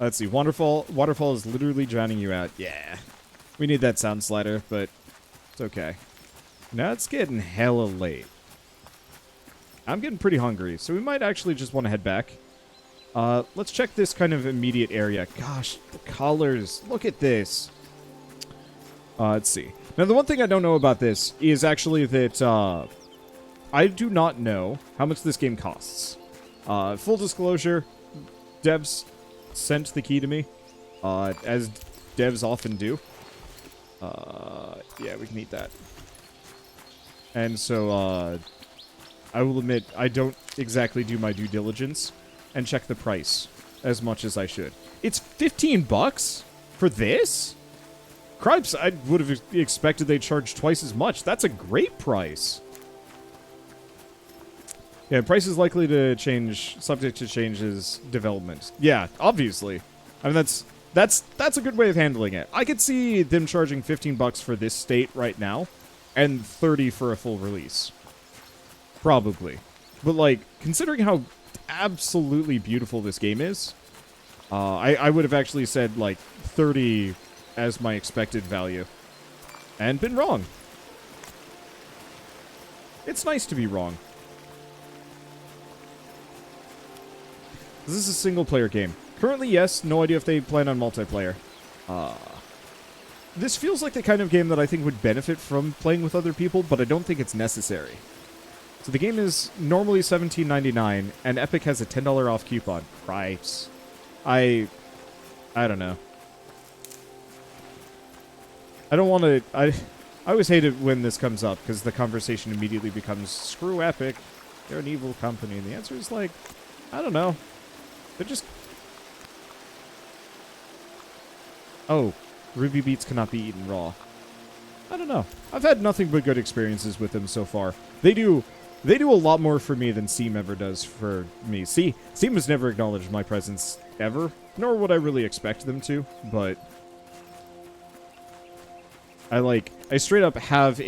Let's see. Waterfall. Waterfall is literally drowning you out. Yeah. We need that sound slider, but it's okay. Now it's getting hella late. I'm getting pretty hungry, so we might actually just want to head back. Let's check this kind of immediate area. Gosh, the colors. Look at this. Let's see. Now, the one thing I don't know about this is actually that I do not know how much this game costs. Full disclosure, devs sent the key to me, as devs often do. Yeah, we can eat that. And so, I will admit, I don't exactly do my due diligence and check the price as much as I should. It's 15 bucks for this? Cripes, I would have expected they'd charge twice as much. That's a great price. Yeah, price is likely to change, subject to changes development. Yeah, obviously. I mean, that's a good way of handling it. I could see them charging 15 bucks for this state right now, and 30 for a full release. Probably. But, like, considering how absolutely beautiful this game is, I would have actually said, like, 30 as my expected value. And been wrong. It's nice to be wrong. This is a single-player game. Currently, yes. No idea if they plan on multiplayer. This feels like the kind of game that I think would benefit from playing with other people, but I don't think it's necessary. So the game is normally $17.99, and Epic has a $10 off coupon. Cripes. I don't know. I don't want to... I always hate it when this comes up, because the conversation immediately becomes, screw Epic, they're an evil company. And the answer is like, I don't know. They're just... Oh, Ruby Beets cannot be eaten raw. I don't know. I've had nothing but good experiences with them so far. They do a lot more for me than Steam ever does for me. See, Steam has never acknowledged my presence ever, nor would I really expect them to, but I straight up have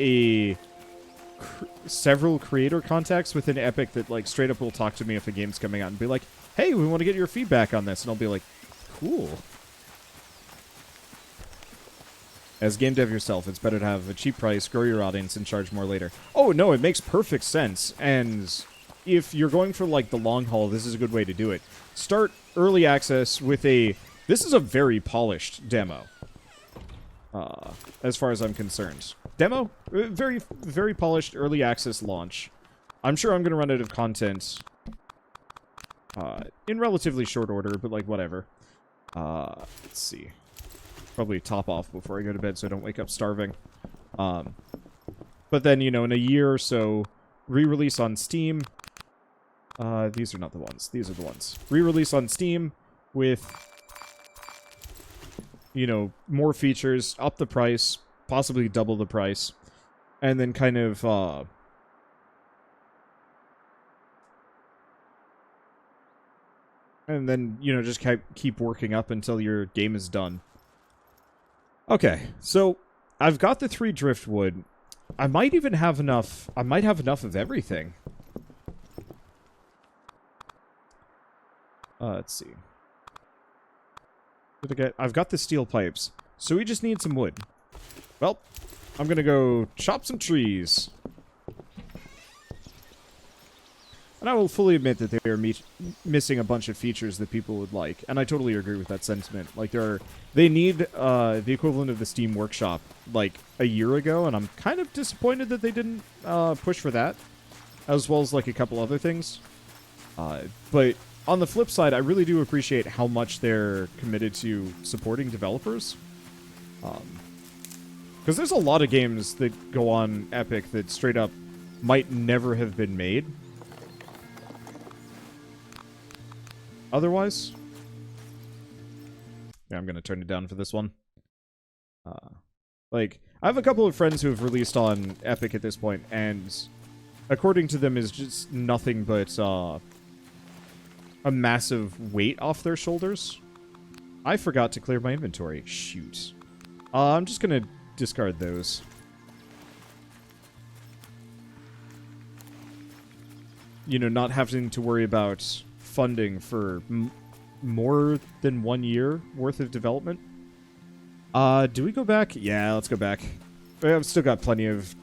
several creator contacts within Epic that, like, straight up will talk to me if a game's coming out and be like, hey, we want to get your feedback on this, and I'll be like, cool. As game dev yourself, it's better to have a cheap price, grow your audience, and charge more later. Oh, no, it makes perfect sense. And if you're going for, like, the long haul, this is a good way to do it. Start early access with a... This is a very polished demo. As far as I'm concerned. Demo? Very, very polished early access launch. I'm sure I'm going to run out of content in relatively short order, but, like, whatever. Let's see. Probably top off before I go to bed so I don't wake up starving. But then, you know, in a year or so, re-release on Steam. These are not the ones. These are the ones. Re-release on Steam with, you know, more features, up the price, possibly double the price, and then kind of, and then, you know, just keep working up until your game is done. Okay, so I've got the 3 driftwood. I might even have enough. I might have enough of everything. Let's see. I've got the steel pipes, so we just need some wood. Well, I'm gonna go chop some trees. And I will fully admit that they are missing a bunch of features that people would like, and I totally agree with that sentiment. Like, they need the equivalent of the Steam Workshop, like, a year ago, and I'm kind of disappointed that they didn't push for that, as well as, like, a couple other things. But on the flip side, I really do appreciate how much they're committed to supporting developers. Because there's a lot of games that go on Epic that straight up might never have been made otherwise. Yeah, I'm going to turn it down for this one. Like, I have a couple of friends who have released on Epic at this point, and according to them is just nothing but a massive weight off their shoulders. I forgot to clear my inventory. Shoot. I'm just going to discard those. You know, not having to worry about funding for more than 1 year worth of development. Do we go back? Yeah, let's go back. I've still got plenty of...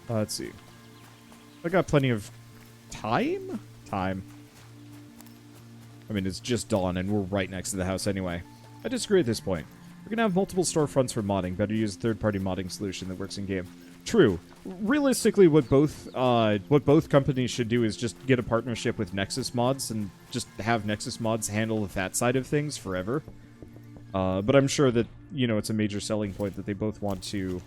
let's see. I got plenty of time? Time. I mean, it's just dawn, and we're right next to the house anyway. I disagree at this point. We're going to have multiple storefronts for modding. Better use a third-party modding solution that works in-game. True. Realistically, what both companies should do is just get a partnership with Nexus Mods and just have Nexus Mods handle that side of things forever. But I'm sure that, you know, it's a major selling point that they both want to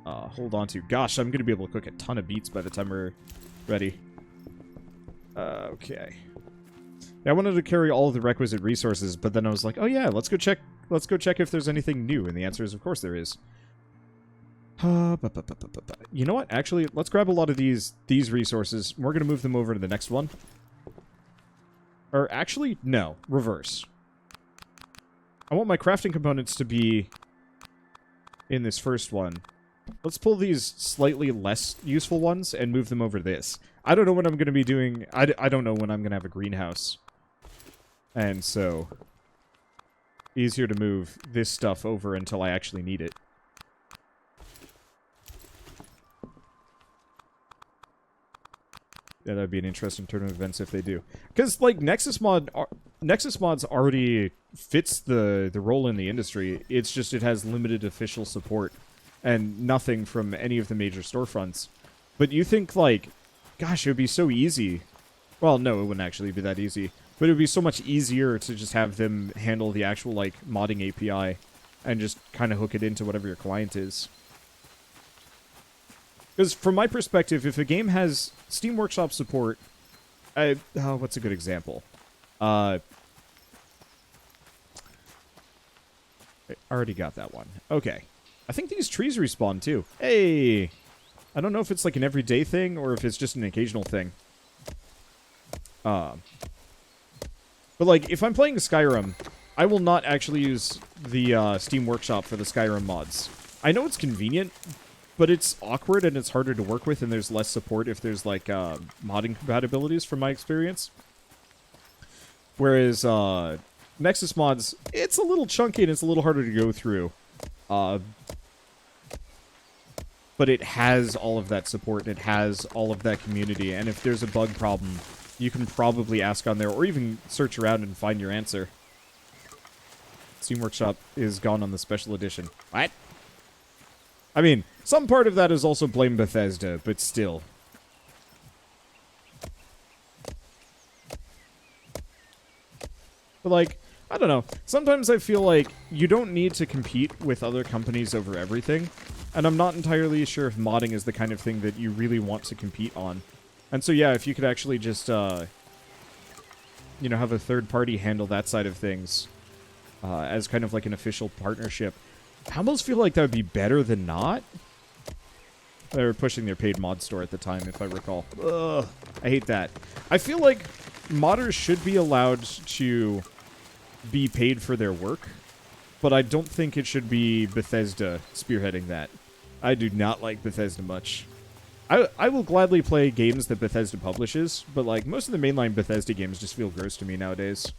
hold on to. Gosh, I'm going to be able to cook a ton of beets by the time we're ready. Okay. I wanted to carry all of the requisite resources, but then I was like, oh yeah, let's go check if there's anything new, and the answer is, of course there is. You know what? Actually, let's grab a lot of these resources. We're going to move them over to the next one. Or actually, no. Reverse. I want my crafting components to be in this first one. Let's pull these slightly less useful ones and move them over to this. I don't know when I'm going to be doing... I don't know when I'm going to have a greenhouse. And so... easier to move this stuff over until I actually need it. Yeah, that'd be an interesting turn of events if they do. Because, like, Nexus Mods already fits the role in the industry. It's just it has limited official support. And nothing from any of the major storefronts. But you think, like... gosh, it would be so easy. Well, no, it wouldn't actually be that easy. But it would be so much easier to just have them handle the actual, like, modding API. And just kind of hook it into whatever your client is. Because from my perspective, if a game has Steam Workshop support... what's a good example? I already got that one. Okay. I think these trees respawn, too. Hey! I don't know if it's like an everyday thing or if it's just an occasional thing. But like, if I'm playing Skyrim, I will not actually use the Steam Workshop for the Skyrim mods. I know it's convenient, but it's awkward and it's harder to work with and there's less support if there's like modding compatibilities from my experience. Whereas Nexus Mods, it's a little chunky and it's a little harder to go through. But it has all of that support, and it has all of that community, and if there's a bug problem, you can probably ask on there, or even search around and find your answer. Steam Workshop is gone on the special edition. What? I mean, some part of that is also blame Bethesda, but still. But like, I don't know. Sometimes I feel like you don't need to compete with other companies over everything. And I'm not entirely sure if modding is the kind of thing that you really want to compete on. And so yeah, if you could actually just, you know, have a third party handle that side of things as kind of like an official partnership. I almost feel like that would be better than not. They were pushing their paid mod store at the time, if I recall. Ugh, I hate that. I feel like modders should be allowed to be paid for their work, but I don't think it should be Bethesda spearheading that. I do not like Bethesda much. I will gladly play games that Bethesda publishes, but like most of the mainline Bethesda games just feel gross to me nowadays.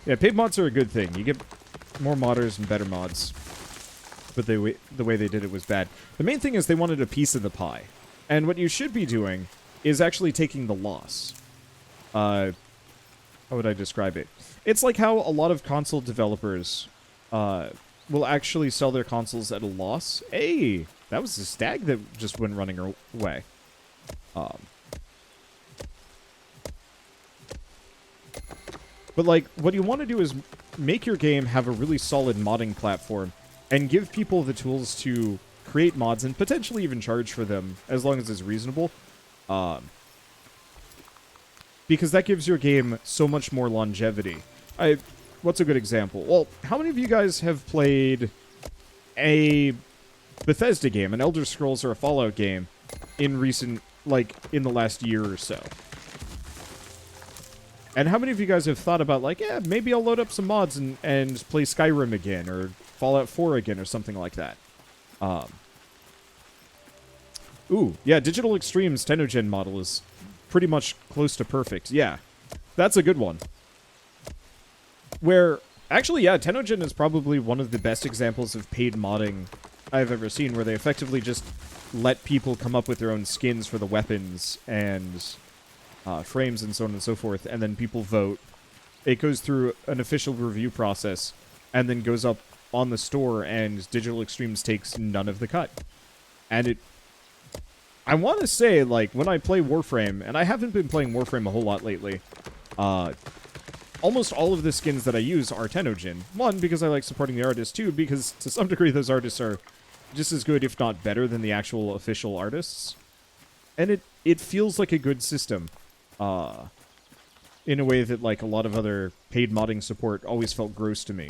Yeah, paid mods are a good thing. You get more modders and better mods. But the way they did it was bad. The main thing is they wanted a piece of the pie. And what you should be doing is actually taking the loss. How would I describe it? It's like how a lot of console developers will actually sell their consoles at a loss. Hey, that was a stag that just went running away. But like, what you want to do is make your game have a really solid modding platform and give people the tools to create mods and potentially even charge for them as long as it's reasonable. Because that gives your game so much more longevity. What's a good example? Well, how many of you guys have played a Bethesda game, an Elder Scrolls or a Fallout game, in recent, like, in the last year or so? And how many of you guys have thought about, like, yeah, maybe I'll load up some mods and play Skyrim again, or Fallout 4 again, or something like that? Ooh, yeah, Digital Extreme's Tenogen model is pretty much close to perfect. Yeah, that's a good one. Where, actually, yeah, Tenogen is probably one of the best examples of paid modding I've ever seen, where they effectively just let people come up with their own skins for the weapons and frames and so on and so forth, and then people vote. It goes through an official review process, and then goes up on the store, and Digital Extremes takes none of the cut. And it... I want to say, like, when I play Warframe, and I haven't been playing Warframe a whole lot lately, almost all of the skins that I use are Tenogen. One, because I like supporting the artists. Two, because to some degree those artists are just as good, if not better, than the actual official artists. And it feels like a good system. In a way that, like, a lot of other paid modding support always felt gross to me.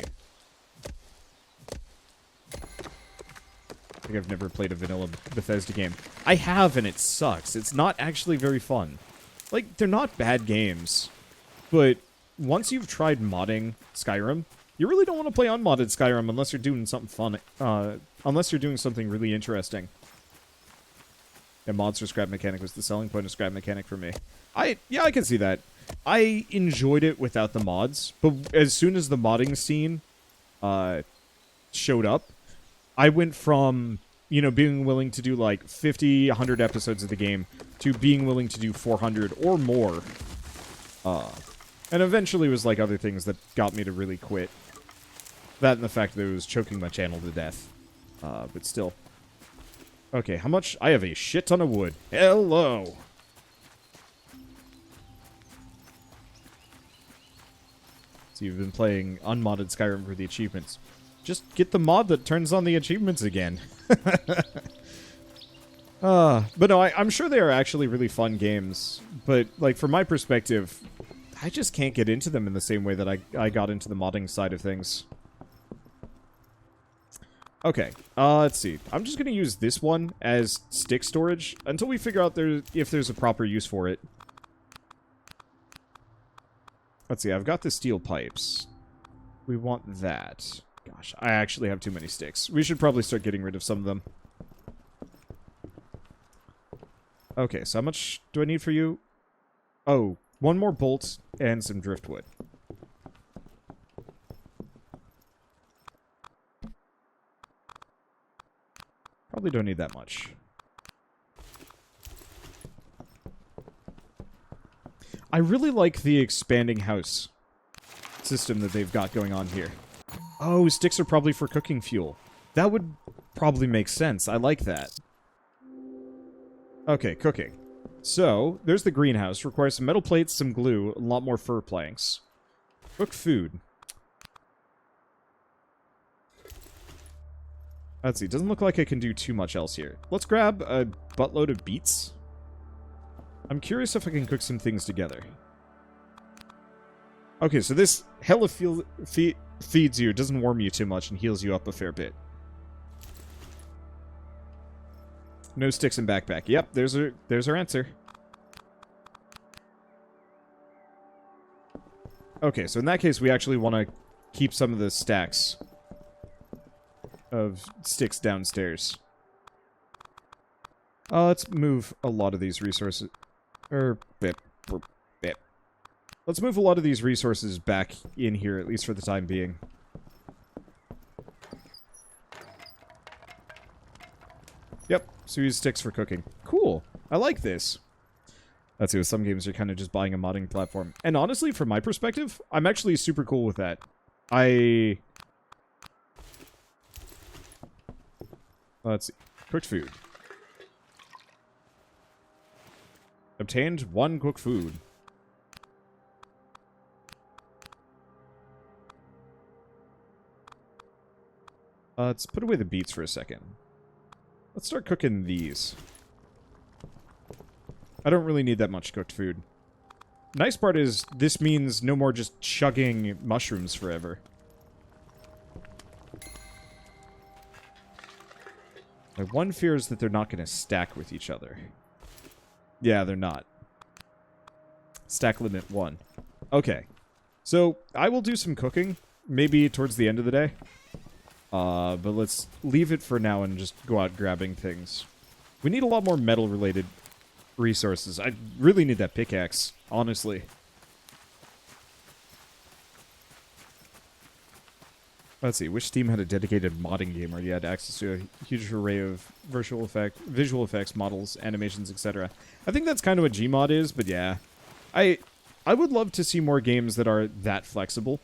I think I've never played a vanilla Bethesda game. I have, and it sucks. It's not actually very fun. Like, they're not bad games. But once you've tried modding Skyrim, you really don't want to play unmodded Skyrim unless you're doing something fun. Unless you're doing something really interesting. Yeah, mods for scrap mechanic was the selling point of scrap mechanic for me. Yeah, I can see that. I enjoyed it without the mods, but as soon as the modding scene showed up, I went from, you know, being willing to do like 50, 100 episodes of the game to being willing to do 400 or more. And eventually it was like other things that got me to really quit. That and the fact that it was choking my channel to death. But still. Okay, how much? I have a shit ton of wood. Hello! So you've been playing unmodded Skyrim for the achievements. Just get the mod that turns on the achievements again. But no, I'm sure they are actually really fun games. But, like, from my perspective, I just can't get into them in the same way that I got into the modding side of things. Okay, let's see. I'm just going to use this one as stick storage until we figure out if there's a proper use for it. Let's see, I've got the steel pipes. We want that. Gosh, I actually have too many sticks. We should probably start getting rid of some of them. Okay, so how much do I need for you? Oh, one more bolt and some driftwood. Probably don't need that much. I really like the expanding house system that they've got going on here. Oh, sticks are probably for cooking fuel. That would probably make sense. I like that. Okay, cooking. So, there's the greenhouse. Requires some metal plates, some glue, a lot more fir planks. Cook food. Let's see. Doesn't look like I can do too much else here. Let's grab a buttload of beets. I'm curious if I can cook some things together. Okay, so this hella feeds you, doesn't warm you too much, and heals you up a fair bit. No sticks and backpack. Yep, there's our answer. Okay, so in that case, we actually want to keep some of the stacks of sticks downstairs. Let's move a lot of these resources... Let's move a lot of these resources back in here, at least for the time being. Yep, so use sticks for cooking. Cool. I like this. Let's see, with some games you're kind of just buying a modding platform. And honestly, from my perspective, I'm actually super cool with that. Let's see. Cooked food. Obtained 1 cooked food. Let's put away the beets for a second. Let's start cooking these. I don't really need that much cooked food. Nice part is, this means no more just chugging mushrooms forever. My one fear is that they're not going to stack with each other. Yeah, they're not. Stack limit 1. Okay. So, I will do some cooking, maybe towards the end of the day. But let's leave it for now and just go out grabbing things. We need a lot more metal-related resources. I really need that pickaxe, honestly. Let's see, which Steam had a dedicated modding game where you had access to a huge array of visual effects, models, animations, etc. I think that's kind of what Gmod is, but yeah. I would love to see more games that are that flexible.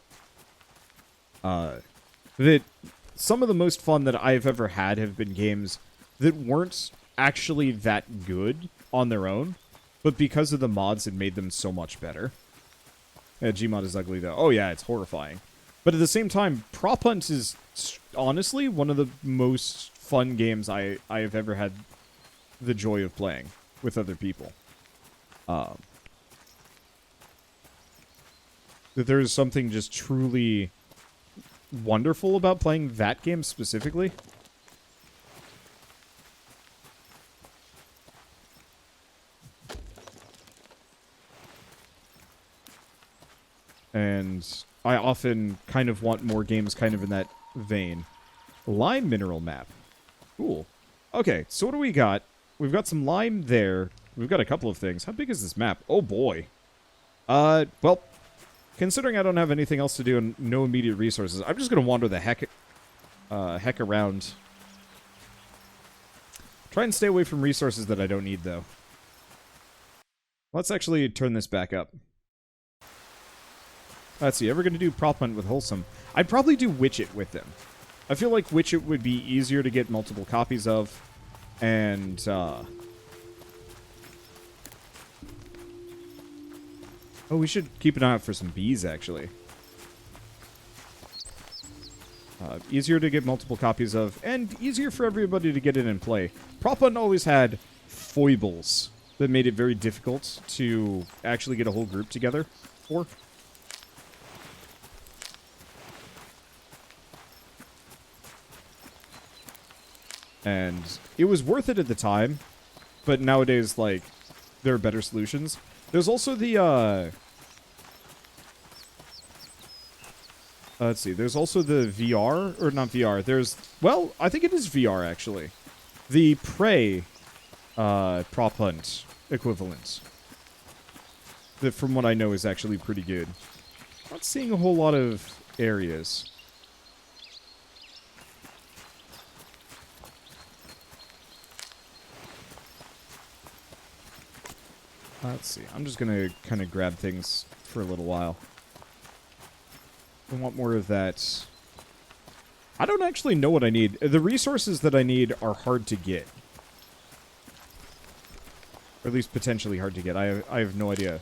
That some of the most fun that I've ever had have been games that weren't actually that good on their own, but because of the mods, it made them so much better. Yeah, Gmod is ugly, though. Oh, yeah, it's horrifying. But at the same time, Prop Hunt is honestly one of the most fun games I have ever had the joy of playing with other people. That there's something just truly wonderful about playing that game specifically. And I often kind of want more games kind of in that vein. Lime mineral map. Cool. Okay, so what do we got? We've got some lime there. We've got a couple of things. How big is this map? Oh, boy. Well, considering I don't have anything else to do and no immediate resources, I'm just going to wander the heck around. Try and stay away from resources that I don't need, though. Let's actually turn this back up. Let's see, ever going to do Prop Hunt with Wholesome? I'd probably do Witch-It with them. I feel like Witch-It would be easier to get multiple copies of, and, oh, we should keep an eye out for some bees, actually. Easier to get multiple copies of, and easier for everybody to get in and play. Prop Hunt always had foibles that made it very difficult to actually get a whole group together for. And it was worth it at the time, but nowadays, like, there are better solutions. There's also the, let's see, there's also the VR, or not VR, there's, well, I think it is VR, actually. The Prey, Prop Hunt equivalent. That, from what I know, is actually pretty good. Not seeing a whole lot of areas. Let's see. I'm just going to kind of grab things for a little while. I want more of that. I don't actually know what I need. The resources that I need are hard to get. Or at least potentially hard to get. I have no idea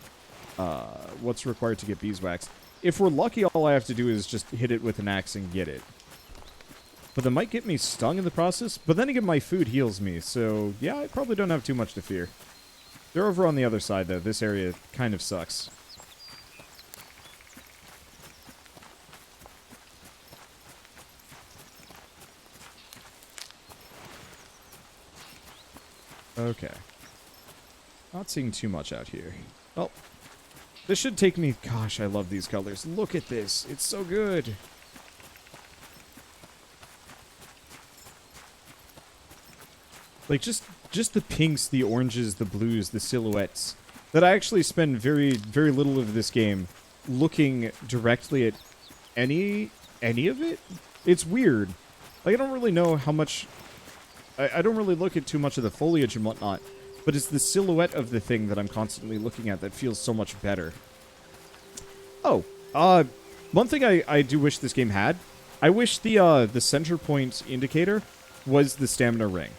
what's required to get beeswax. If we're lucky, all I have to do is just hit it with an axe and get it. But that might get me stung in the process. But then again, my food heals me. So, yeah, I probably don't have too much to fear. They're over on the other side, though. This area kind of sucks. Okay. Not seeing too much out here. Well, this should take me... Gosh, I love these colors. Look at this. It's so good. Like, just the pinks, the oranges, the blues, the silhouettes. That I actually spend very, very little of this game looking directly at any of it. It's weird. Like, I don't really know how much... I don't really look at too much of the foliage and whatnot. But it's the silhouette of the thing that I'm constantly looking at that feels so much better. Oh, one thing I do wish this game had. I wish the center point indicator was the stamina ring.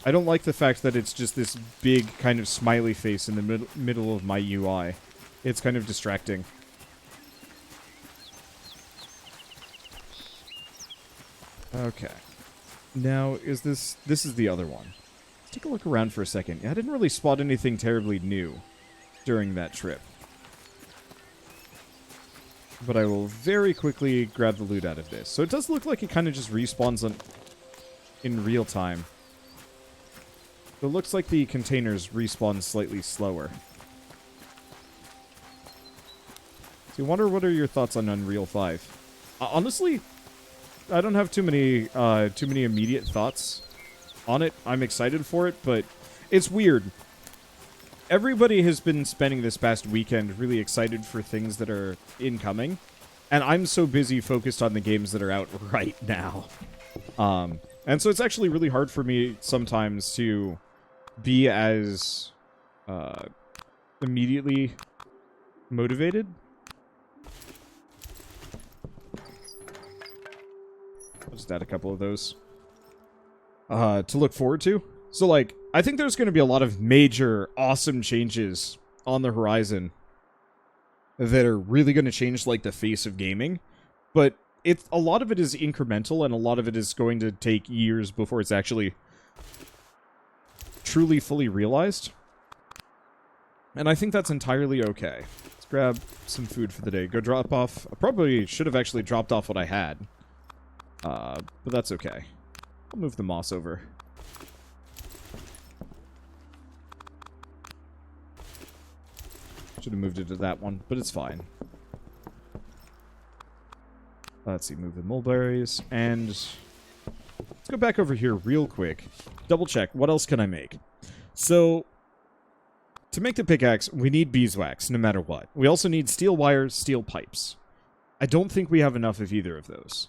I don't like the fact that it's just this big kind of smiley face in the middle of my UI. It's kind of distracting. Okay. Now, this is the other one. Let's take a look around for a second. I didn't really spot anything terribly new during that trip. But I will very quickly grab the loot out of this. So it does look like it kind of just respawns in real time. It looks like the containers respawn slightly slower. So I wonder what are your thoughts on Unreal 5? Honestly, I don't have too many immediate thoughts on it. I'm excited for it, but it's weird. Everybody has been spending this past weekend really excited for things that are incoming, and I'm so busy focused on the games that are out right now. And so it's actually really hard for me sometimes to be as immediately motivated. I'll just add a couple of those to look forward to. So, like, I think there's going to be a lot of major, awesome changes on the horizon that are really going to change, like, the face of gaming. But a lot of it is incremental, and a lot of it is going to take years before it's actually truly fully realized. And I think that's entirely okay. Let's grab some food for the day. Go drop off. I probably should have actually dropped off what I had. But that's okay. I'll move the moss over. Should have moved it to that one, but it's fine. Let's see, move the mulberries, and let's go back over here real quick. Double check, what else can I make? So, to make the pickaxe, we need beeswax, no matter what. We also need steel wires, steel pipes. I don't think we have enough of either of those.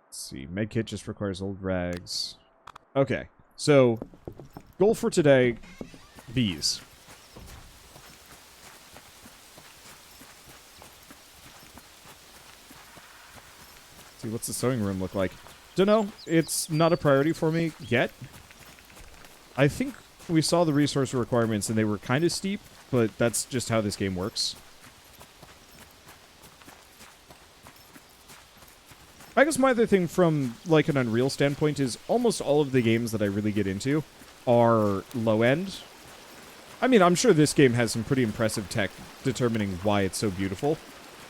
Let's see, medkit just requires old rags. Okay, so, goal for today, bees. See, what's the sewing room look like? Dunno, it's not a priority for me yet. I think we saw the resource requirements and they were kind of steep, but that's just how this game works. I guess my other thing from, like, an Unreal standpoint is almost all of the games that I really get into are low-end. I mean, I'm sure this game has some pretty impressive tech determining why it's so beautiful.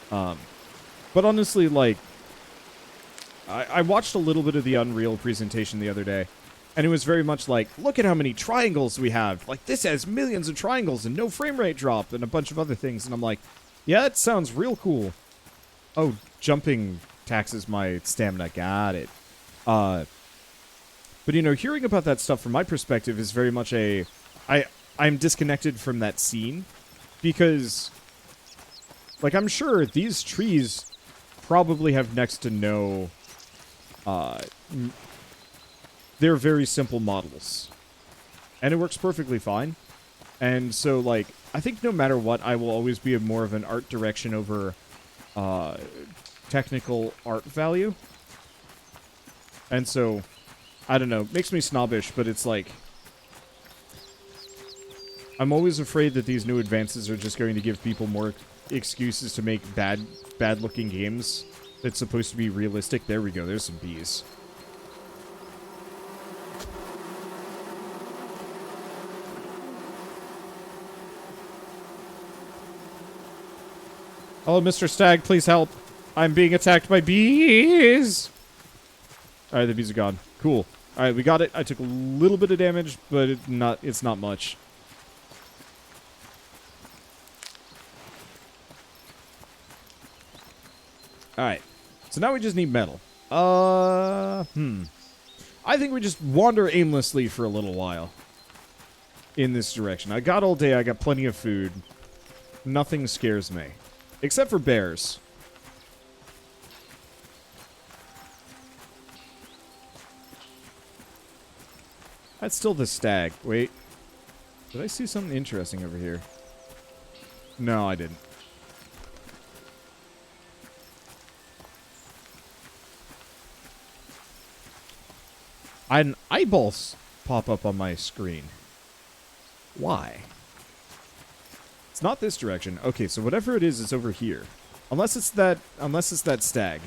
But honestly, like, I watched a little bit of the Unreal presentation the other day, and it was very much like, look at how many triangles we have. Like, this has millions of triangles and no frame rate drop and a bunch of other things. And I'm like, yeah, it sounds real cool. Oh, jumping taxes my stamina. Got it. But, you know, hearing about that stuff from my perspective is very much I'm disconnected from that scene because, like, I'm sure these trees probably have next to no, they're very simple models. And it works perfectly fine. And so, like, I think no matter what, I will always be more of an art direction over technical art value. And so, I don't know, makes me snobbish, but it's like, I'm always afraid that these new advances are just going to give people more excuses to make bad-looking games that's supposed to be realistic. There we go, there's some bees. Hello, Mr. Stag, please help. I'm being attacked by bees! Alright, the bees are gone. Cool. Alright, we got it. I took a little bit of damage, but it's not much. Alright. So now we just need metal. I think we just wander aimlessly for a little while. In this direction. I got all day, I got plenty of food. Nothing scares me. Except for bears. That's still the stag. Wait. Did I see something interesting over here? No, I didn't. An eyeballs pop up on my screen. Why? It's not this direction. Okay, so whatever it is, it's over here. Unless it's that stag.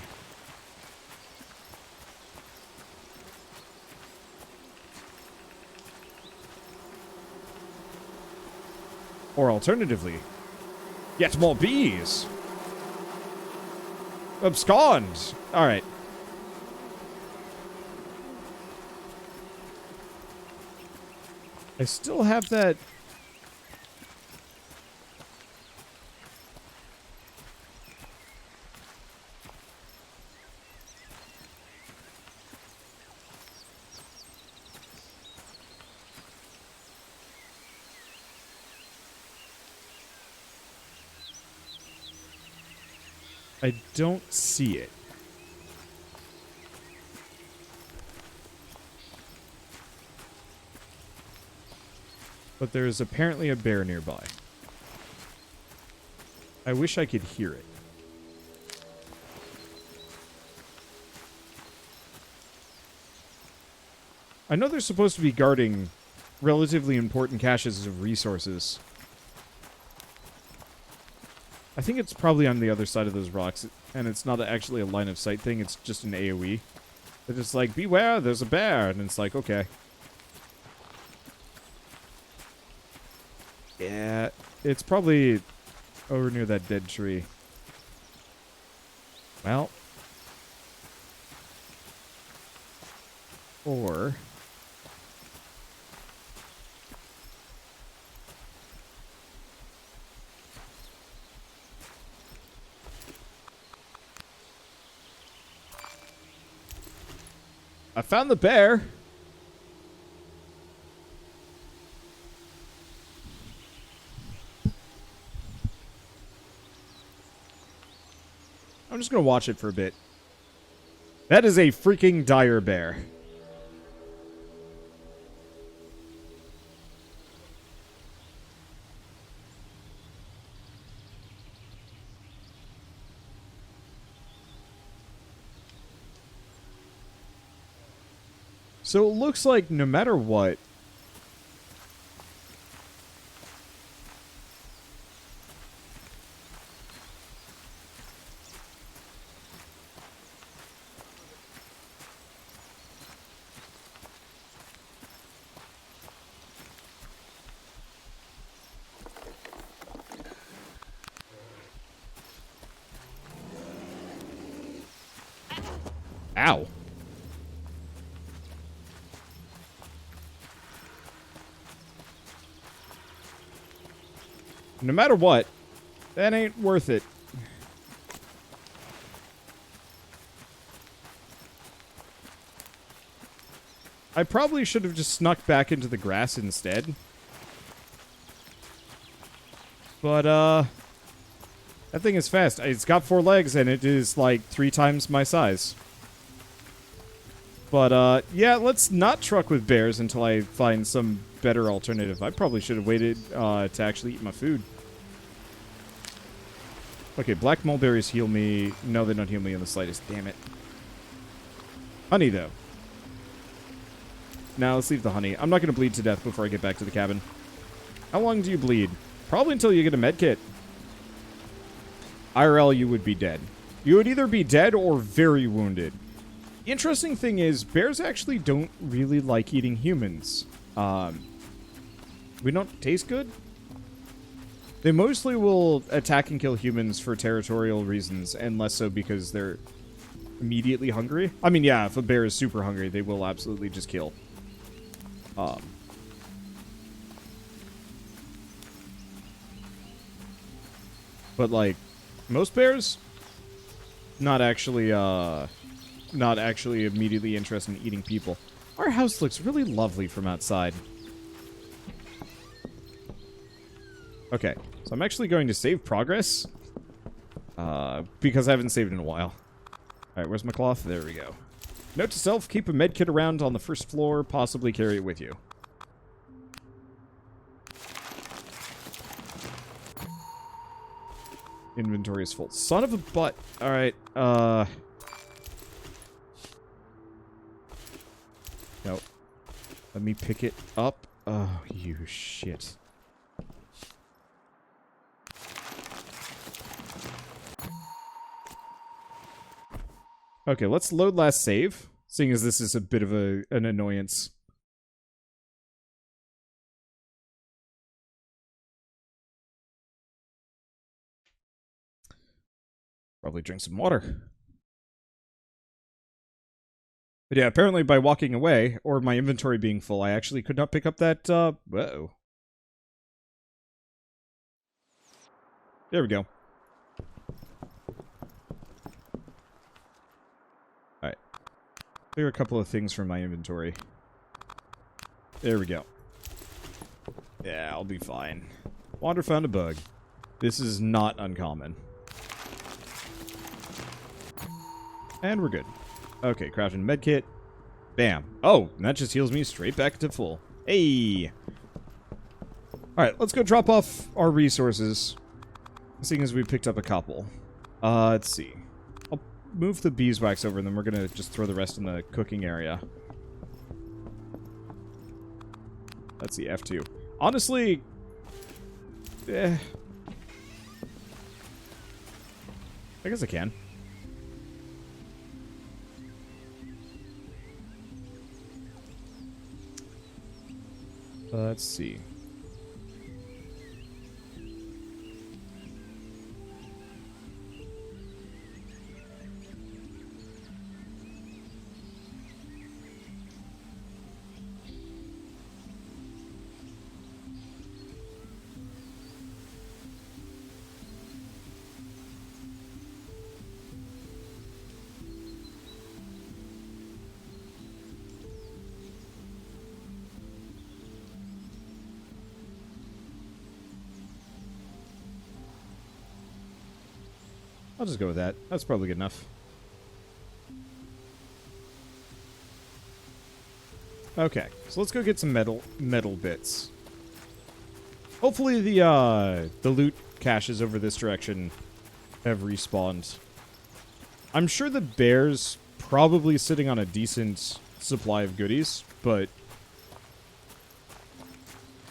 Or alternatively, yet more bees. Abscond. All right. I still have that. I don't see it. But there's apparently a bear nearby. I wish I could hear it. I know they're supposed to be guarding relatively important caches of resources. I think it's probably on the other side of those rocks, and it's not actually a line of sight thing, it's just an AoE. They're just like, beware, there's a bear, and it's like, okay. Yeah, it's probably over near that dead tree. Well. Or... I found the bear. I'm just going to watch it for a bit. That is a freaking dire bear. So it looks like no matter what... Ow. No matter what, that ain't worth it. I probably should have just snuck back into the grass instead. But, that thing is fast. It's got 4 legs, and it is, like, 3 times my size. But, yeah, let's not truck with bears until I find some better alternative. I probably should have waited, to actually eat my food. Okay, black mulberries heal me. No, they don't heal me in the slightest. Damn it. Honey, though. Now, let's leave the honey. I'm not going to bleed to death before I get back to the cabin. How long do you bleed? Probably until you get a med kit. IRL, you would be dead. You would either be dead or very wounded. The interesting thing is, bears actually don't really like eating humans. We don't taste good? They mostly will attack and kill humans for territorial reasons, and less so because they're immediately hungry. I mean, yeah, if a bear is super hungry, they will absolutely just kill. But, like, most bears, not actually immediately interested in eating people. Our house looks really lovely from outside. Okay, so I'm actually going to save progress. Because I haven't saved in a while. Alright, where's my cloth? There we go. Note to self, keep a med kit around on the first floor, possibly carry it with you. Inventory is full. Son of a butt. Alright, Nope. Let me pick it up. Oh, you shit. Okay, let's load last save, seeing as this is a bit of an annoyance. Probably drink some water. But yeah, apparently by walking away, or my inventory being full, I actually could not pick up that, whoa. There we go. Alright. Clear a couple of things from my inventory. There we go. Yeah, I'll be fine. Wander found a bug. This is not uncommon. And we're good. Okay, crafting medkit. Bam. Oh, and that just heals me straight back to full. Hey! Alright, let's go drop off our resources. Seeing as we picked up a couple. Let's see. I'll move the beeswax over, and then we're gonna just throw the rest in the cooking area. That's the F2. Honestly... I guess I can. Let's see. I'll just go with that. That's probably good enough. Okay, so let's go get some metal bits. Hopefully the loot caches over this direction have respawned. I'm sure the bear's probably sitting on a decent supply of goodies, but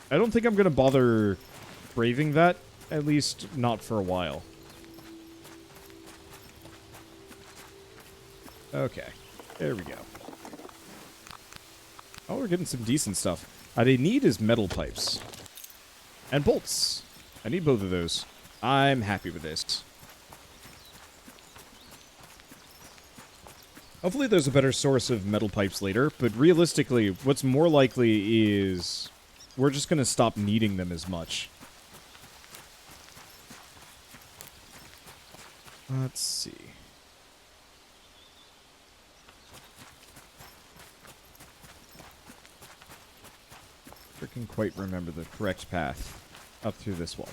I don't think I'm going to bother braving that, at least not for a while. Okay, there we go. Oh, we're getting some decent stuff. What I need is metal pipes. And bolts. I need both of those. I'm happy with this. Hopefully there's a better source of metal pipes later, but realistically, what's more likely is we're just going to stop needing them as much. Let's see. I can quite remember the correct path up through this one.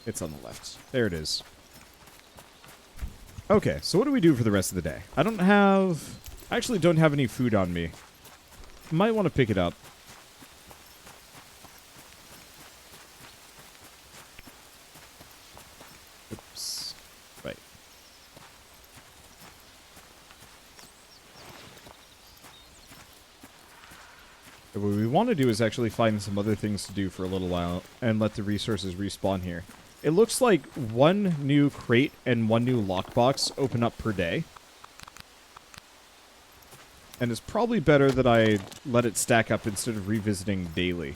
It's on the left. There it is. Okay, so what do we do for the rest of the day? I actually don't have any food on me. Might want to pick it up. Oops. Right. What we want to do is actually find some other things to do for a little while and let the resources respawn here. It looks like one new crate and one new lockbox open up per day. And it's probably better that I let it stack up instead of revisiting daily.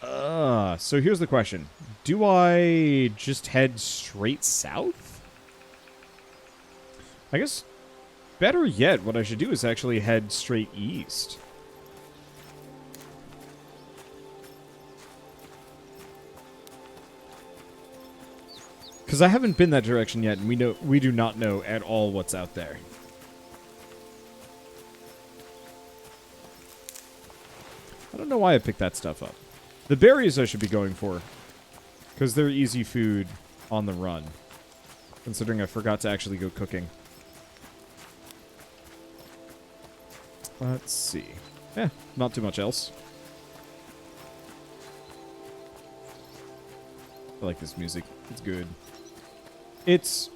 So here's the question. Do I just head straight south? I guess better yet, what I should do is actually head straight east. Because I haven't been that direction yet, and we do not know at all what's out there. I don't know why I picked that stuff up. The berries I should be going for, because they're easy food on the run, considering I forgot to actually go cooking. Let's see. Yeah, not too much else. I like this music. It's good. It's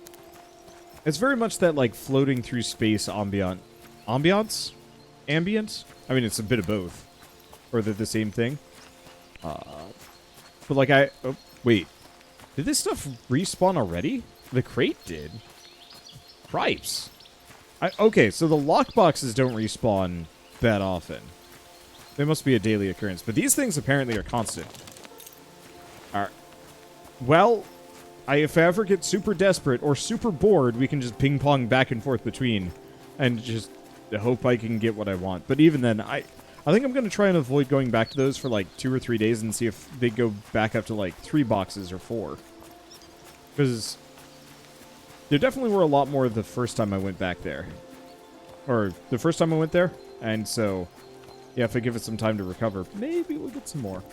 very much that, like, floating through space ambient. Ambiance? Ambient? I mean, it's a bit of both. Or they're the same thing. But, like, oh, wait. Did this stuff respawn already? The crate did. Cripes. Okay, so the lockboxes don't respawn that often. They must be a daily occurrence. But these things apparently are constant. Alright. Well, if I ever get super desperate or super bored, we can just ping-pong back and forth between and just hope I can get what I want. But even then, I think I'm going to try and avoid going back to those for like 2 or 3 days and see if they go back up to like 3 boxes or 4. Because there definitely were a lot more the first time I went back there. Or the first time I went there. And so, yeah, if I give it some time to recover, maybe we'll get some more.